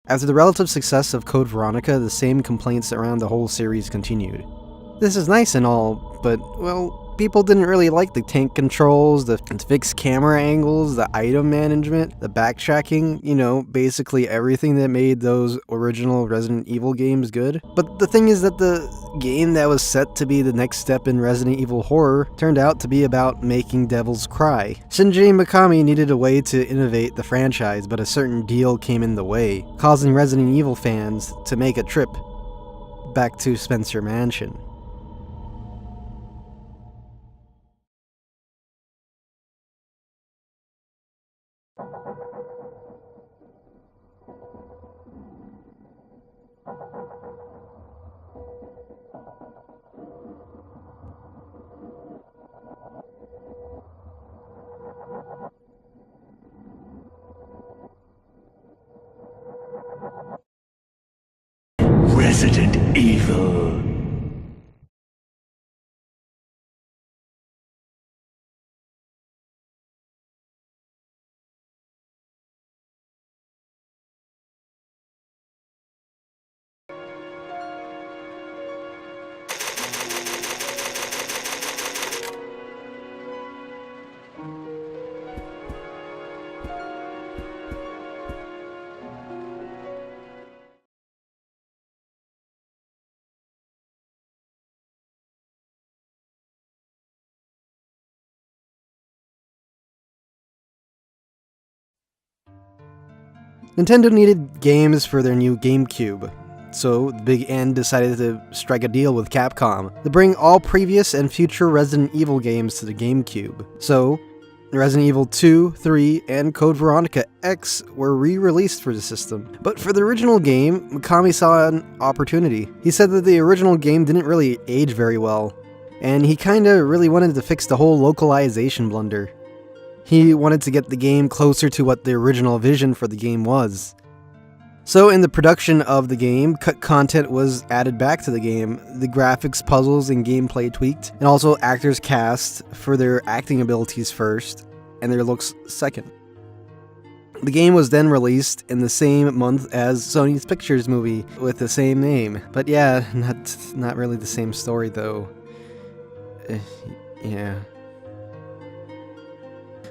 After the relative success of Code Veronica, the same complaints around the whole series continued. This is nice and all, but, well, people didn't really like the tank controls, the fixed camera angles, the item management, the backtracking, basically everything that made those original Resident Evil games good. But the thing is that the game that was set to be the next step in Resident Evil horror turned out to be about making devils cry. Shinji Mikami needed a way to innovate the franchise, but a certain deal came in the way, causing Resident Evil fans to make a trip back to Spencer Mansion. Resident Evil. Nintendo needed games for their new GameCube, so the Big N decided to strike a deal with Capcom to bring all previous and future Resident Evil games to the GameCube. So, Resident Evil 2, 3, and Code Veronica X were re-released for the system. But for the original game, Mikami saw an opportunity. He said that the original game didn't really age very well, and he kinda really wanted to fix the whole localization blunder. He wanted to get the game closer to what the original vision for the game was. So in the production of the game, cut content was added back to the game, the graphics, puzzles, and gameplay tweaked, and also actors cast for their acting abilities first, and their looks second. The game was then released in the same month as Sony's Pictures movie with the same name. But yeah, not really the same story though. Yeah.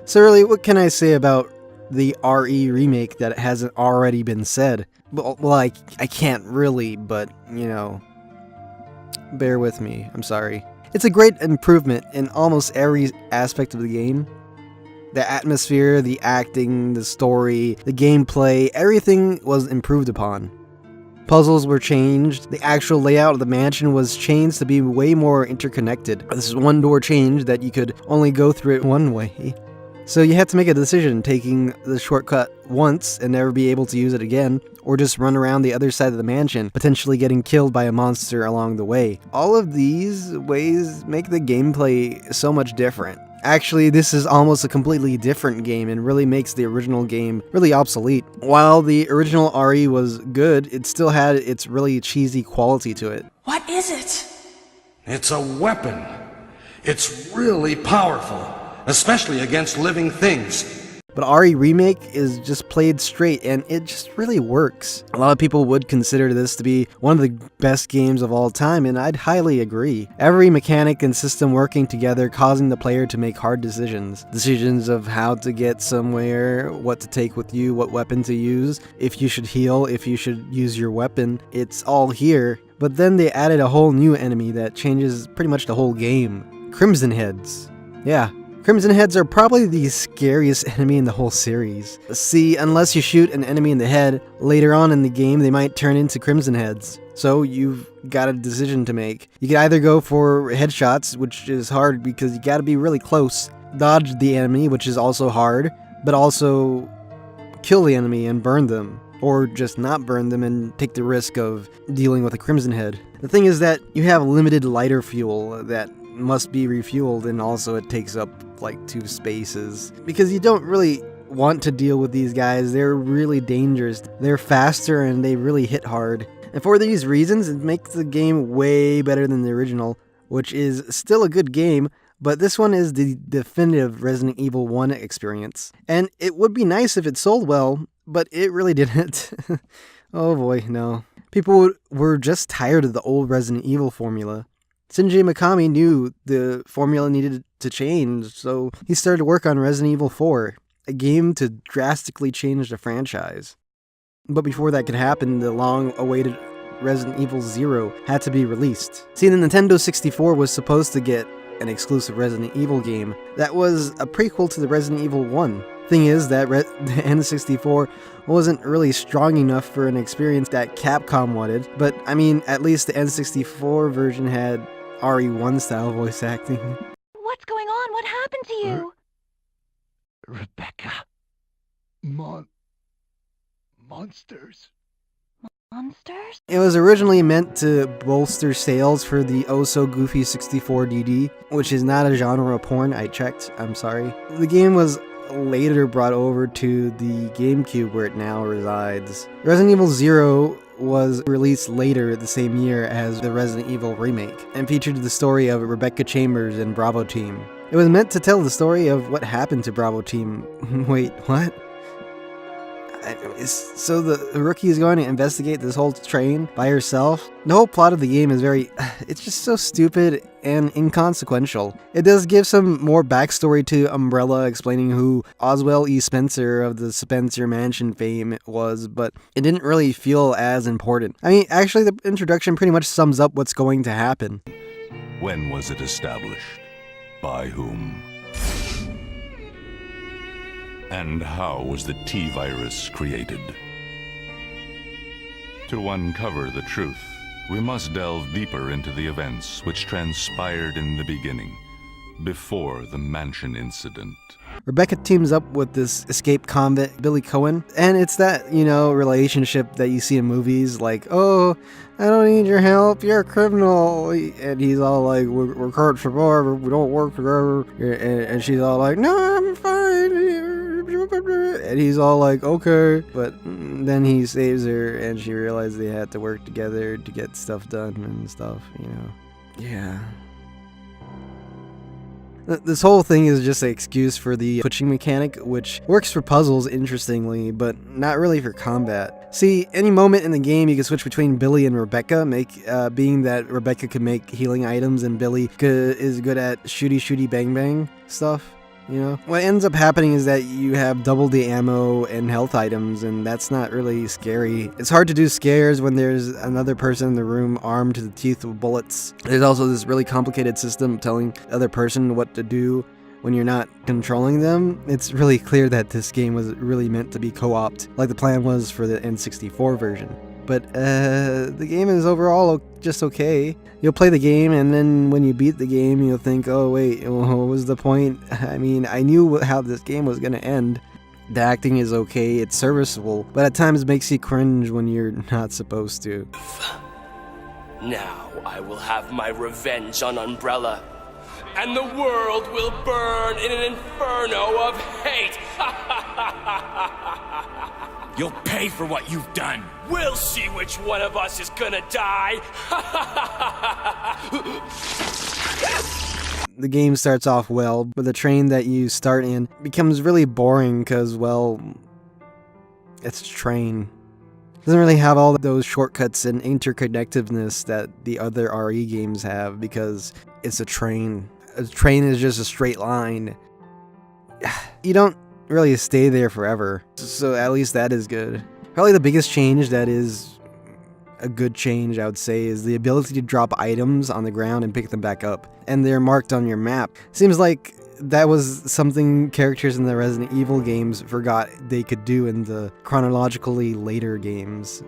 So really, what can I say about the RE remake that hasn't already been said? Well, I can't really, but, bear with me, I'm sorry. It's a great improvement in almost every aspect of the game. The atmosphere, the acting, the story, the gameplay, everything was improved upon. Puzzles were changed, the actual layout of the mansion was changed to be way more interconnected. This is one door change that you could only go through it one way. So you had to make a decision, taking the shortcut once and never be able to use it again, or just run around the other side of the mansion, potentially getting killed by a monster along the way. All of these ways make the gameplay so much different. Actually, this is almost a completely different game and really makes the original game really obsolete. While the original RE was good, it still had its really cheesy quality to it. What is it? It's a weapon. It's really powerful. Especially against living things. But RE Remake is just played straight, and it just really works. A lot of people would consider this to be one of the best games of all time, and I'd highly agree. Every mechanic and system working together, causing the player to make hard decisions. Decisions of how to get somewhere, what to take with you, what weapon to use, if you should heal, if you should use your weapon. It's all here. But then they added a whole new enemy that changes pretty much the whole game. Crimson Heads. Yeah. Crimson Heads are probably the scariest enemy in the whole series. See, unless you shoot an enemy in the head, later on in the game they might turn into Crimson Heads. So you've got a decision to make. You can either go for headshots, which is hard because you gotta be really close, dodge the enemy, which is also hard, but also kill the enemy and burn them. Or just not burn them and take the risk of dealing with a Crimson Head. The thing is that you have limited lighter fuel that must be refueled, and also it takes up like 2 spaces. Because you don't really want to deal with these guys, they're really dangerous. They're faster and they really hit hard. And for these reasons, it makes the game way better than the original, which is still a good game, but this one is the definitive Resident Evil 1 experience. And it would be nice if it sold well, but it really didn't. Oh boy, no. People were just tired of the old Resident Evil formula. Shinji Mikami knew the formula needed to change, so he started to work on Resident Evil 4, a game to drastically change the franchise. But before that could happen, the long-awaited Resident Evil 0 had to be released. See, the Nintendo 64 was supposed to get an exclusive Resident Evil game that was a prequel to the Resident Evil 1. Thing is that the N64 wasn't really strong enough for an experience that Capcom wanted, but I mean, at least the N64 version had RE1 style voice acting. What's going on? What happened to you? Rebecca. Monsters. Monsters? It was originally meant to bolster sales for the oh-so-goofy 64DD, which is not a genre of porn, I checked, I'm sorry. The game was later brought over to the GameCube where it now resides. Resident Evil 0 was released later the same year as the Resident Evil remake, and featured the story of Rebecca Chambers and Bravo Team. It was meant to tell the story of what happened to Bravo Team. Wait, what? So the rookie is going to investigate this whole train by herself? The whole plot of the game is it's just so stupid and inconsequential. It does give some more backstory to Umbrella, explaining who Oswell E. Spencer of the Spencer Mansion fame was, but it didn't really feel as important. I mean, actually the introduction pretty much sums up what's going to happen. When was it established? By whom? And how was the T-virus created? To uncover the truth, we must delve deeper into the events which transpired in the beginning, before the mansion incident. Rebecca teams up with this escaped convict, Billy Cohen, and it's that, relationship that you see in movies, like, oh, I don't need your help, you're a criminal, and he's all like, we're caught for more, we don't work together, and she's all like, no, I'm fine, and he's all like, okay, but then he saves her, and she realizes they had to work together to get stuff done and stuff, Yeah. This whole thing is just an excuse for the switching mechanic, which works for puzzles interestingly, but not really for combat. See, any moment in the game you can switch between Billy and Rebecca, being that Rebecca can make healing items and Billy is good at shooty bang bang stuff. What ends up happening is that you have double the ammo and health items, and that's not really scary. It's hard to do scares when there's another person in the room armed to the teeth with bullets. There's also this really complicated system telling the other person what to do when you're not controlling them. It's really clear that this game was really meant to be co-opted, like the plan was for the N64 version. But the game is overall just okay. You'll play the game, and then when you beat the game, you'll think, oh wait, what was the point? I mean, I knew how this game was going to end. The acting is okay, it's serviceable, but at times it makes you cringe when you're not supposed to. Now I will have my revenge on Umbrella, and the world will burn in an inferno of hate! You'll pay for what you've done! We'll see which one of us is gonna die! The game starts off well, but the train that you start in becomes really boring because, well, it's a train. It doesn't really have all those shortcuts and interconnectedness that the other RE games have because it's a train. A train is just a straight line. You don't really stay there forever, so at least that is good. Probably the biggest change that is a good change, I would say, is the ability to drop items on the ground and pick them back up, and they're marked on your map. Seems like that was something characters in the Resident Evil games forgot they could do in the chronologically later games.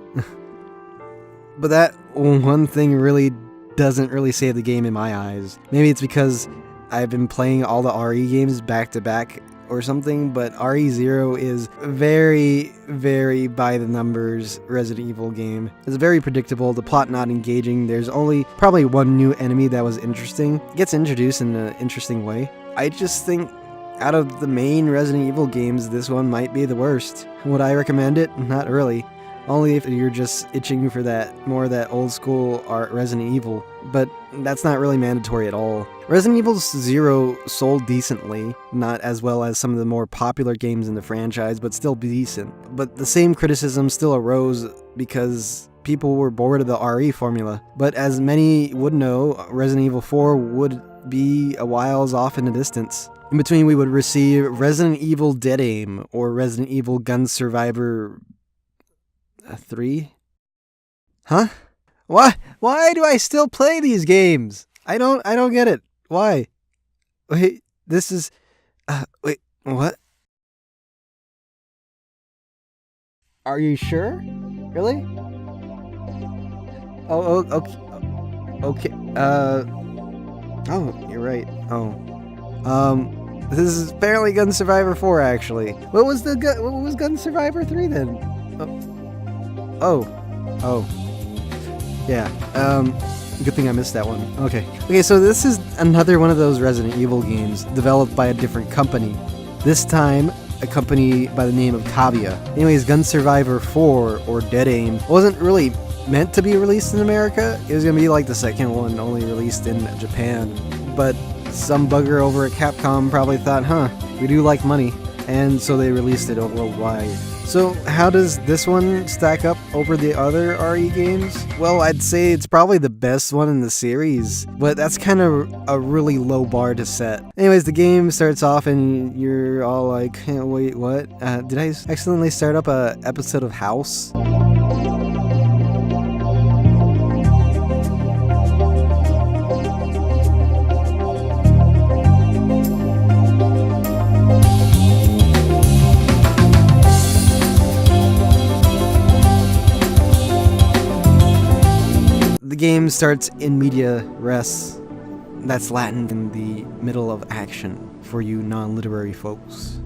But that one thing really doesn't really save the game in my eyes. Maybe it's because I've been playing all the RE games back to back or something, but RE0 is very, very by the numbers Resident Evil game. It's very predictable, the plot not engaging, there's only probably one new enemy that was interesting. It gets introduced in an interesting way. I just think out of the main Resident Evil games, this one might be the worst. Would I recommend it? Not really. Only if you're just itching for that old school art Resident Evil, but that's not really mandatory at all. Resident Evil 0 sold decently, not as well as some of the more popular games in the franchise, but still decent. But the same criticism still arose because people were bored of the RE formula. But as many would know, Resident Evil 4 would be a whiles off in the distance. In between, we would receive Resident Evil Dead Aim or Resident Evil Gun Survivor 3? Huh? Why do I still play these games? I don't get it. Why? Wait, this is wait, what? Are you sure? Really? Oh, okay. Okay. Oh, you're right. This is apparently Gun Survivor 4 actually. What was Gun Survivor 3 then? Oh. Yeah. Good thing I missed that one. Okay, so this is another one of those Resident Evil games developed by a different company. This time, a company by the name of Cavia. Anyways, Gun Survivor 4, or Dead Aim, wasn't really meant to be released in America. It was gonna be like the second one, only released in Japan. But some bugger over at Capcom probably thought, we do like money, and so they released it worldwide. So how does this one stack up over the other RE games? Well, I'd say it's probably the best one in the series, but that's kind of a really low bar to set. Anyways, the game starts off and you're all like, wait, what? Did I accidentally start up a episode of House? The game starts in media res. That's Latin in the middle of action for you non-literary folks.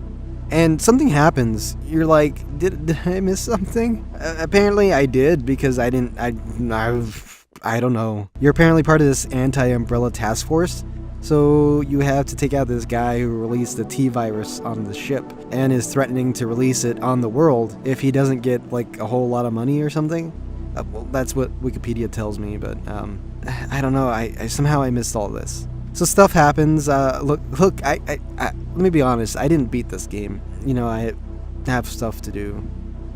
And something happens. You're like, did I miss something? Apparently I did, because I don't know. You're apparently part of this anti-umbrella task force. So you have to take out this guy who released the T-virus on the ship and is threatening to release it on the world if he doesn't get like a whole lot of money or something. Well, that's what Wikipedia tells me, but I don't know. I somehow missed all this. So stuff happens. Look. Let me be honest. I didn't beat this game. I have stuff to do,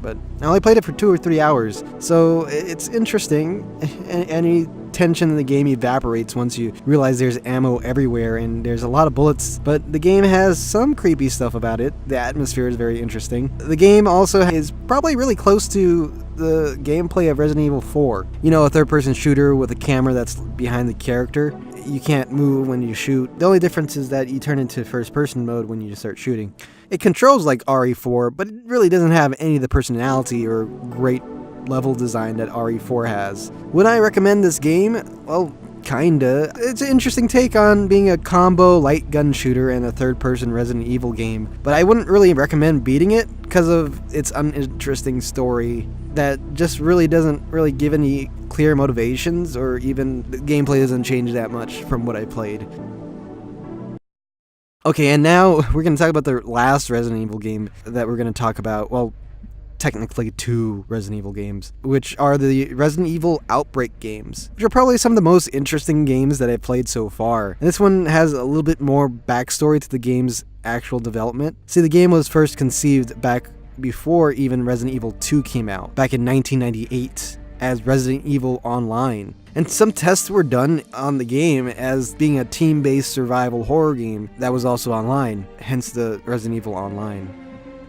but I only played it for 2 or 3 hours. So it's interesting. Any tension in the game evaporates once you realize there's ammo everywhere and there's a lot of bullets. But the game has some creepy stuff about it. The atmosphere is very interesting. The game also is probably really close to the gameplay of Resident Evil 4. A third-person shooter with a camera that's behind the character. You can't move when you shoot. The only difference is that you turn into first-person mode when you start shooting. It controls like RE4, but it really doesn't have any of the personality or great level design that RE4 has. Would I recommend this game? Well, kinda. It's an interesting take on being a combo light gun shooter and a third-person Resident Evil game, but I wouldn't really recommend beating it because of its uninteresting story that just really doesn't really give any clear motivations, or even the gameplay doesn't change that much from what I played. Okay, and now we're going to talk about the last Resident Evil game that we're going to talk about. Well, technically 2 Resident Evil games, which are the Resident Evil Outbreak games, which are probably some of the most interesting games that I've played so far. And this one has a little bit more backstory to the game's actual development. See, the game was first conceived back before even Resident Evil 2 came out, back in 1998, as Resident Evil Online. And some tests were done on the game as being a team-based survival horror game that was also online, hence the Resident Evil Online.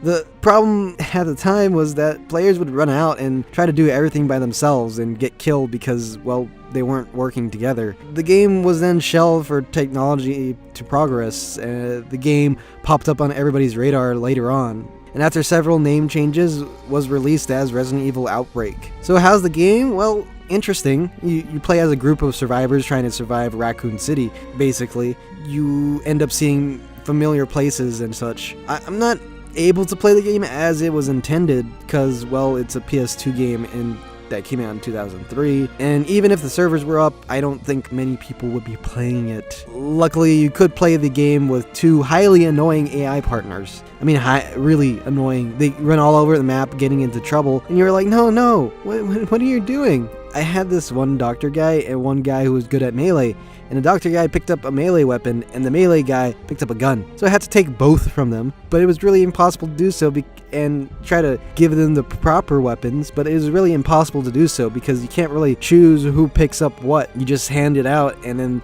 The problem at the time was that players would run out and try to do everything by themselves and get killed because, well, they weren't working together. The game was then shelved for technology to progress. The game popped up on everybody's radar later on, and after several name changes was released as Resident Evil Outbreak. So how's the game? Well, interesting. You play as a group of survivors trying to survive Raccoon City, basically. You end up seeing familiar places and such. I'm not able to play the game as it was intended because, well, it's a PS2 game and that came out in 2003, and even if the servers were up, I don't think many people would be playing it. Luckily, you could play the game with 2 highly annoying AI partners. I mean, really annoying. They run all over the map getting into trouble, and you're like, no, what are you doing? I had this one doctor guy and one guy who was good at melee, and the doctor guy picked up a melee weapon and the melee guy picked up a gun. So I had to take both from them, but it was really impossible to do so and try to give them the proper weapons, but it was really impossible to do so because you can't really choose who picks up what. You just hand it out, and then,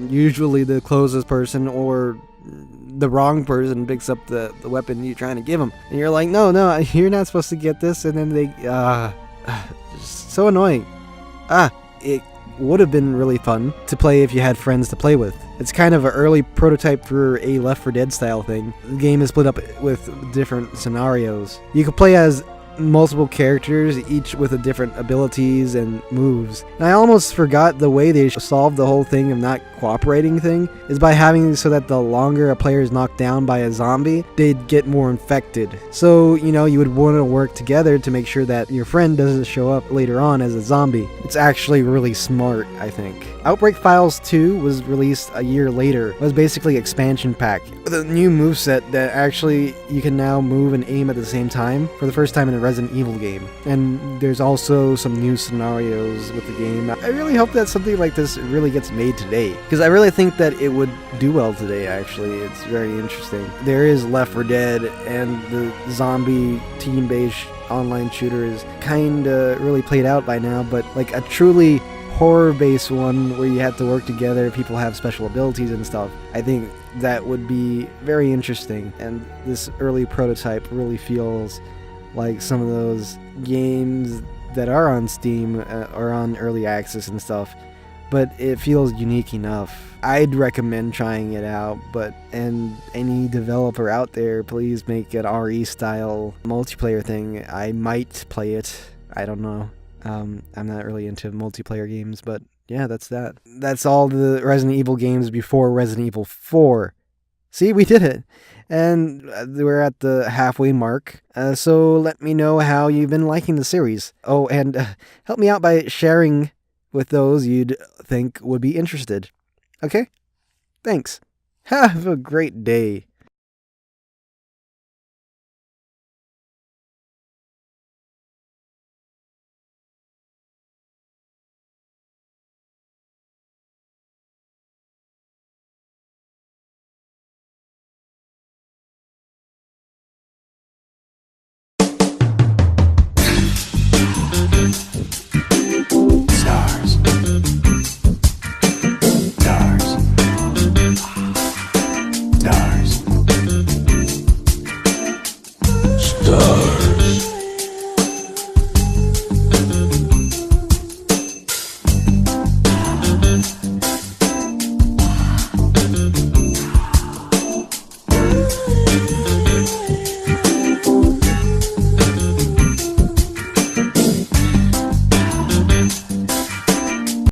usually the closest person or the wrong person picks up the weapon you're trying to give them. And you're like, no, you're not supposed to get this, and then they, just so annoying. It would have been really fun to play if you had friends to play with. It's kind of an early prototype for a Left 4 Dead style thing. The game is split up with different scenarios. You could play as multiple characters, each with a different abilities and moves. And I almost forgot the way they solved the whole thing of not cooperating thing is by having so that the longer a player is knocked down by a zombie, they'd get more infected. So, you would want to work together to make sure that your friend doesn't show up later on as a zombie. It's actually really smart, I think. Outbreak Files 2 was released a year later. It was basically an expansion pack with a new moveset that actually you can now move and aim at the same time for the first time in a Resident Evil game. And there's also some new scenarios with the game. I really hope that something like this really gets made today, because I really think that it would do well today, actually. It's very interesting. There is Left 4 Dead, and the zombie team-based online shooter is kinda really played out by now, but like a truly horror-based one where you have to work together, people have special abilities and stuff, I think that would be very interesting. And this early prototype really feels like some of those games that are on Steam or on early access and stuff, but it feels unique enough. I'd recommend trying it out, and any developer out there, please make an RE style multiplayer thing. I might play it. I don't know. I'm not really into multiplayer games, but yeah, that's that. That's all the Resident Evil games before Resident Evil 4. See, we did it. And we're at the halfway mark. So let me know how you've been liking the series. Oh, and help me out by sharing with those you'd think would be interested. Okay? Thanks. Have a great day.